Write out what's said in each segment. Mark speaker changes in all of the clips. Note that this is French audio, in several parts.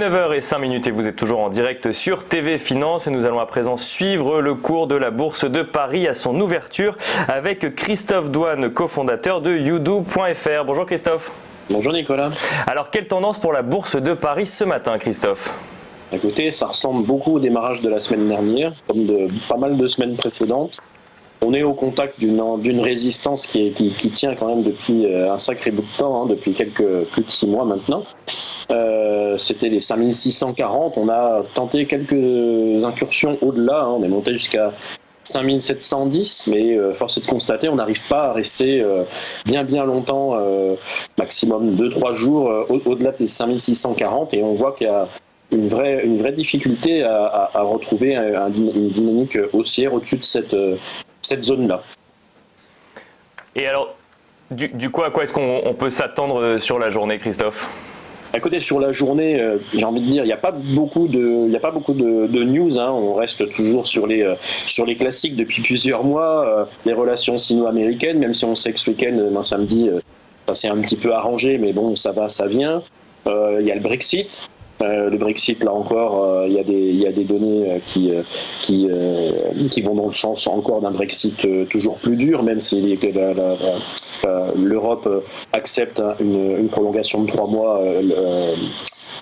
Speaker 1: 9h05 et vous êtes toujours en direct sur TV Finance. Nous allons à présent suivre le cours de la Bourse de Paris à son ouverture avec Christophe Douane, cofondateur de Youdou.fr. Bonjour Christophe.
Speaker 2: Bonjour Nicolas.
Speaker 1: Alors quelle tendance pour la Bourse de Paris ce matin Christophe ?
Speaker 2: Écoutez, ça ressemble beaucoup au démarrage de la semaine dernière, comme de pas mal de semaines précédentes. On est au contact d'une résistance qui tient quand même depuis un sacré bout de temps, depuis plus de 6 mois maintenant. C'était les 5640, on a tenté quelques incursions au-delà, on est monté jusqu'à 5710, mais force est de constater, on n'arrive pas à rester bien longtemps, maximum 2-3 jours au-delà des 5640, et on voit qu'il y a une vraie difficulté à retrouver une dynamique haussière au-dessus de cette zone-là.
Speaker 1: Et alors, du coup, à quoi est-ce qu'on peut s'attendre sur la journée, Christophe ?
Speaker 2: Écoutez, sur la journée, j'ai envie de dire, il n'y a pas beaucoup de news. On reste toujours sur les classiques depuis plusieurs mois. Les relations sino-américaines, même si on sait que ce week-end, samedi, ça s'est un petit peu arrangé, mais bon, ça va, ça vient. Il y a le Brexit. Le Brexit, là encore, il y a des données qui vont dans le sens encore d'un Brexit toujours plus dur, même si l'Europe accepte une prolongation de 3 mois.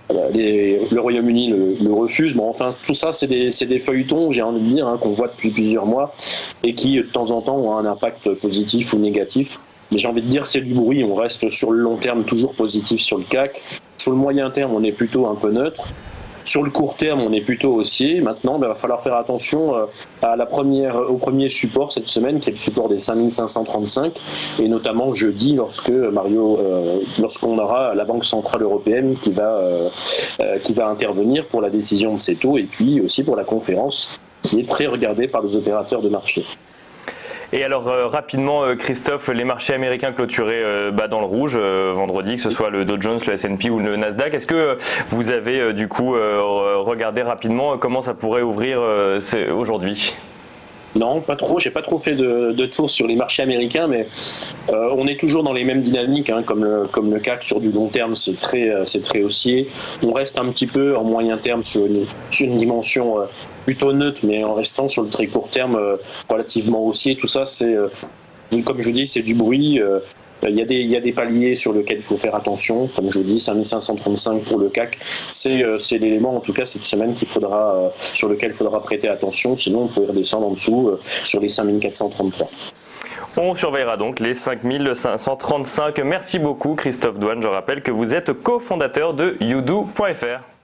Speaker 2: Le Royaume-Uni le refuse. Bon, enfin, tout ça, c'est des feuilletons, j'ai envie de dire, qu'on voit depuis plusieurs mois et qui, de temps en temps, ont un impact positif ou négatif. Mais j'ai envie de dire, c'est du bruit. On reste sur le long terme toujours positif sur le CAC. Sur le moyen terme, on est plutôt un peu neutre. Sur le court terme, on est plutôt haussier. Maintenant, il va falloir faire attention au premier support cette semaine, qui est le support des 5535, et notamment jeudi, lorsqu'on aura la Banque Centrale Européenne qui va intervenir pour la décision de ses taux, et puis aussi pour la conférence, qui est très regardée par les opérateurs de marché.
Speaker 1: Et alors rapidement Christophe, les marchés américains clôturés dans le rouge vendredi, que ce soit le Dow Jones, le S&P ou le Nasdaq. Est-ce que vous avez regardé rapidement comment ça pourrait ouvrir aujourd'hui ?
Speaker 2: Non, pas trop. J'ai pas trop fait de tours sur les marchés américains, mais on est toujours dans les mêmes dynamiques, comme le CAC sur du long terme, c'est très haussier. On reste un petit peu en moyen terme sur une dimension plutôt neutre, mais en restant sur le très court terme relativement haussier. Tout ça, c'est comme je dis, c'est du bruit. Il y a des paliers sur lesquels il faut faire attention. Comme je vous dis, 5535 pour le CAC, c'est l'élément en tout cas cette semaine sur lequel il faudra prêter attention. Sinon, on peut redescendre en dessous sur les 5433.
Speaker 1: On surveillera donc les 5535. Merci beaucoup Christophe Douane. Je rappelle que vous êtes cofondateur de Youdou.fr.